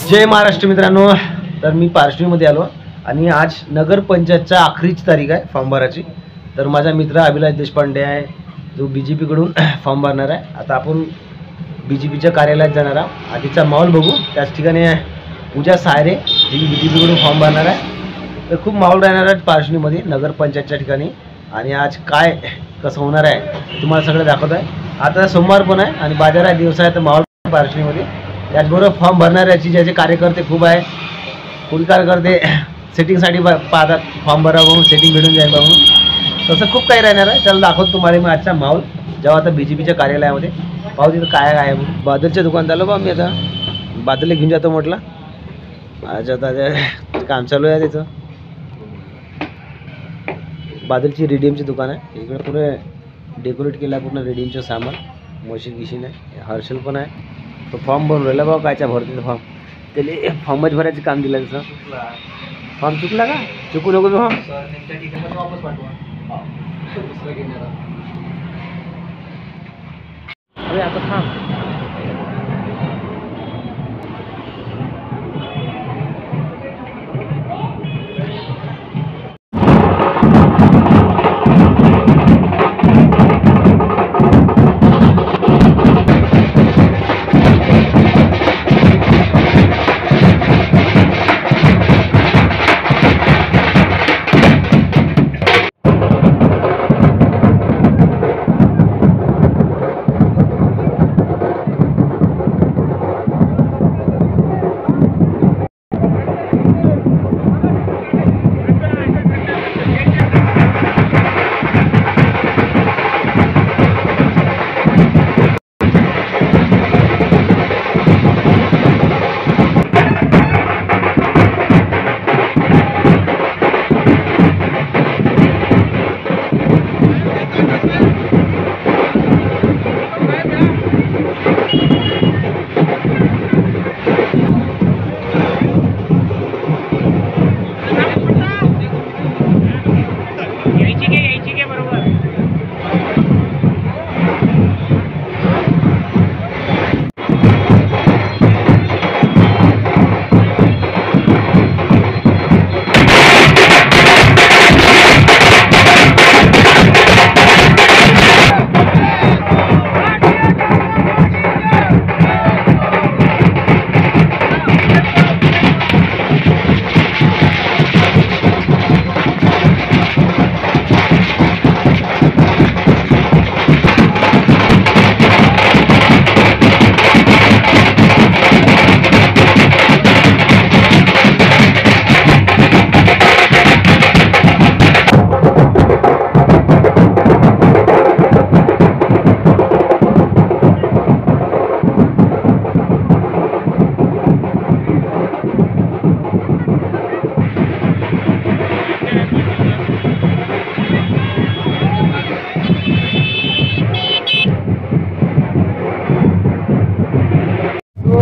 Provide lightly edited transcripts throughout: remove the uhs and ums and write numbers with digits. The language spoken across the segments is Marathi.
जय महाराष्ट्र मित्रांनो. तर मी पारशिवनीमध्ये आलो आणि आज नगरपंचायतच्या आखरीची तारीख आहे फॉर्म भरायची. तर माझा मित्र अभिलाष देशपांडे आहे जो BJP कडून फॉर्म भरणार आहे. आता आपण BJPच्या कार्यालयात जाणार आहोत. आधीचा माहोल बघू. त्याच ठिकाणी पूजा सायरे जी BJP कडून फॉर्म भरणार आहे. तर खूप माहोल राहणार आहे पारशिवनीमध्ये नगरपंचायतच्या ठिकाणी. आणि आज काय कसं होणार आहे तुम्हाला सगळं दाखवत आहे. आता सोमवार पण आहे आणि बाजार आहे, दिवस आहे, तर माहोल पारशिवनीमध्ये. त्याचबरोबर फॉर्म भरणाऱ्याची ज्याचे कार्यकर्ते खूप आहे. कोणी कार्यकर्ते सेटिंगसाठी पाहतात फॉर्म भरा म्हणून, सेटिंग भेटून जाईल म्हणून. तसं खूप काही राहणार आहे. त्याला दाखवतो तुम्हाला मी आजचा माहोल जेव्हा आता BJPच्या कार्यालयामध्ये पाहू तिथं काय आहे. बादलच्या दुकानात आलो बा मी. आता बादलला घेऊन जातो म्हटलं. आज आता काम चालू आहे त्याचं. बादलची रेडियमची दुकान आहे. इकडे पुरे डेकोरेट केलं आहे पूर्ण रेडियमचं सामान. मशीन गिशीन आहे. हर्षल पण आहे. तो फॉर्म भरून राहिला बाबा. कायच्या भरतीचा फॉर्म त्याला फॉर्मच भरायचं काम दिलं तसं. फॉर्म चुकला का? चुकू नको फॉर्म. अरे आता थांब.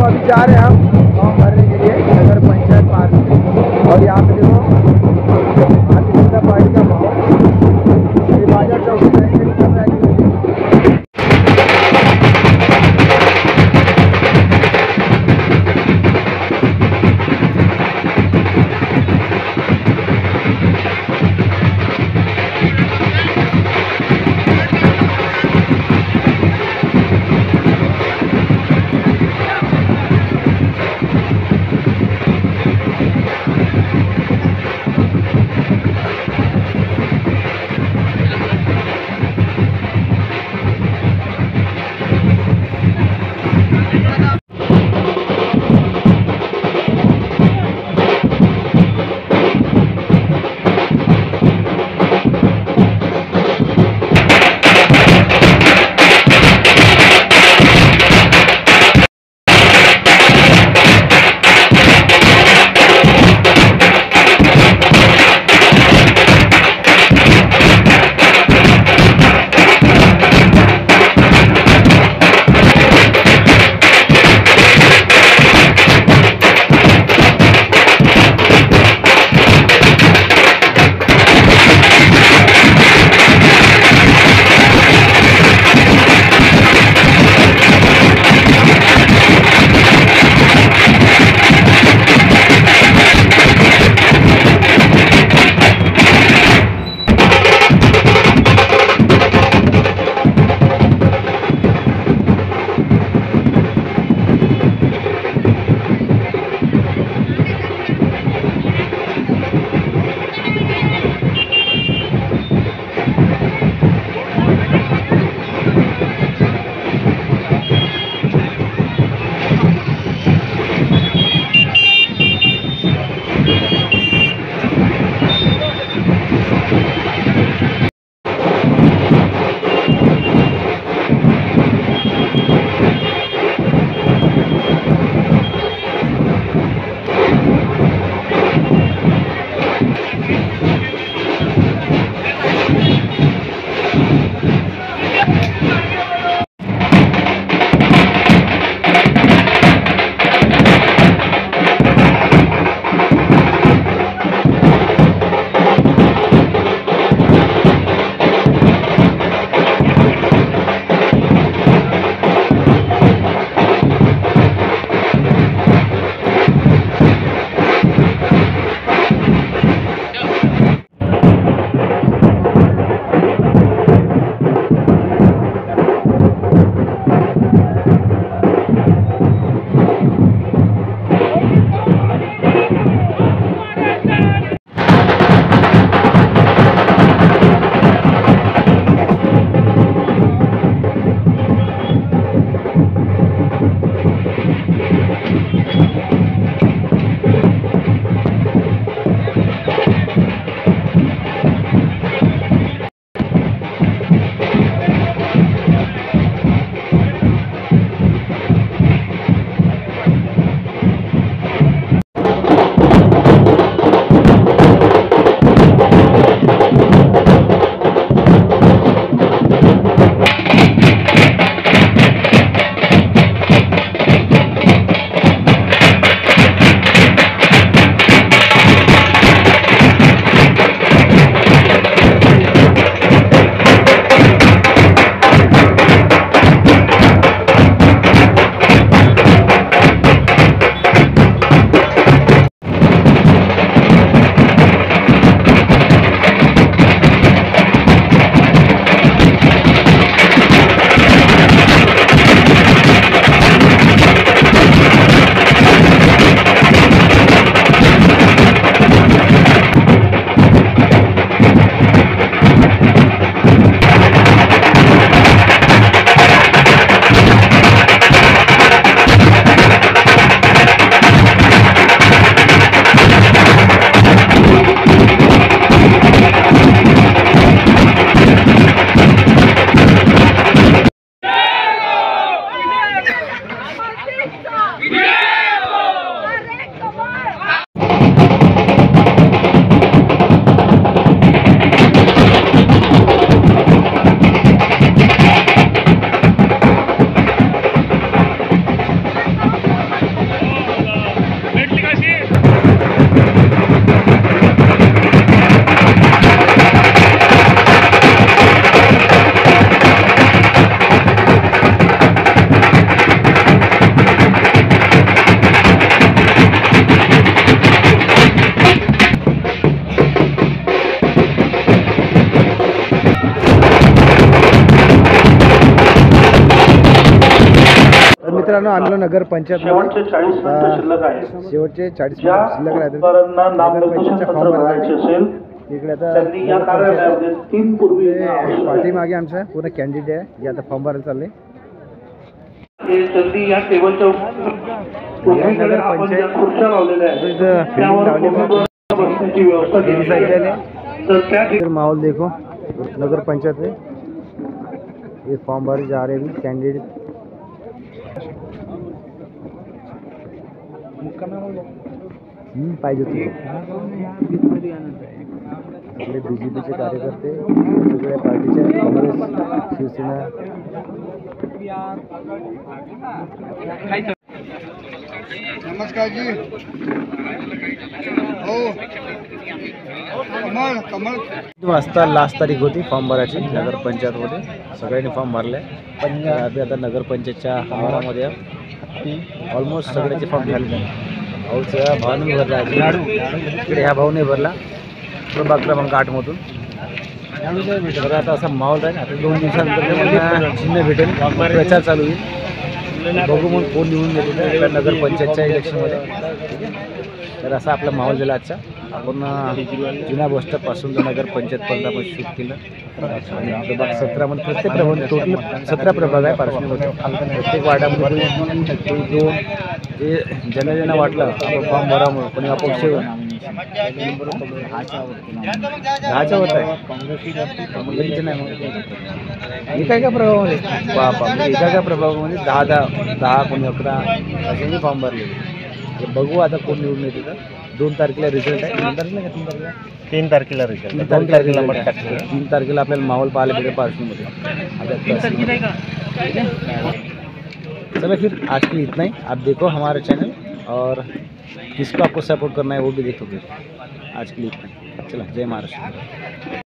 अभी जा रहे हैं हम फॉर्म भरने के लिए नगर पंचायत पार्क. और यहाँ पे देखो भारतीय जनता पार्टी का माहौल. बाजार चौक चल रहा है. मित्रांनो आम्ही नगर पंचायत शेवटचे 40 मिनिटं शिल्लक आहे. शेवटचे 40 ज्या मिनिट शिल्लक राहतील. उमेदवारांना नगर नामनिर्देशन पंचायतच्या पत्र फॉर्म भरायचे भरण्यासाठी असेल इकडे आता त्यांनी या कार्यालयामध्ये 3 पूर्वी येणं आवश्यक आहे. पाठीमागे आमचा पूर्ण कॅन्डिडेट आहे जे आता फॉर्म भरायला चालले. हे जल्दी या टेबलच्या उजवीकडे आपण ज्या खुर्च्या लावलेल्या आहेत त्यावर उमेदवार बसण्याची व्यवस्था केली आहे. तर त्या फिर माहौल देखो नगर पंचायत में ये फॉर्म भरे जा रहे हैं कैंडिडेट. पाहिजे होते आपले बीजेपीचे कार्यकर्ते वेगवेगळ्या पार्टीचे काँग्रेस शिवसेना. नमस्कार जी. हो कमळ कमळ 2 वाजता लास्ट तारीख होती फॉर्म भरायची नगरपंचायतमध्ये. सगळ्यांनी फॉर्म भरले पण आता नगरपंचायतच्या हवामानामध्ये ऑलमोस्ट सगळ्याचे फॉर्म झाले. भाऊच्या भावाने भरला इकडे ह्या भाऊने भरला प्रभाग क्रमांक 8 मधून. तर आता असा माहोल राहील. आता 2 दिवसानंतर चिन्ह भेटेल प्रचार चालू होईल. बघू मग कोण निवडून येते नगरपंचायतच्या इलेक्शनमध्ये. तर असा आपला माहोल झाला आजचा. आपण जुन्या बस स्टॉपपासून तर नगरपंचायतपर्यंत आपण शूट केलं. आणि प्रभाग 17 मध्ये प्रत्येक प्रभाग टोटल 17 प्रभाग आहे पार्श्वमध्ये. प्रत्येक वार्डामध्ये 2 जे ज्यांना वाटलं आपण फॉर्म भरावं कोणी अपक्ष दहाच्या होत आहे काँग्रेसचे नाही. मग एका प्रभावामध्ये बापा म्हणजे एका प्रभावामध्ये 10 कोणी 11 असे फॉर्म भरले. बघू आता कोण निवडून येते. तर 2 तारखेला रिझल्ट आहे. 2 तारखेला का 3 तारखेला 3 तारखेला रिझल्ट. 3 तारखेला आपल्याला माहोल पाहायला भेटेल पार्श्वमध्ये. चलो फिर आज के लिए इतना ही. आप देखो हमारा चैनल और किसको आपको सपोर्ट करना है वो भी देखो. फिर आज के लिए इतना ही. चला जय महाराष्ट्र.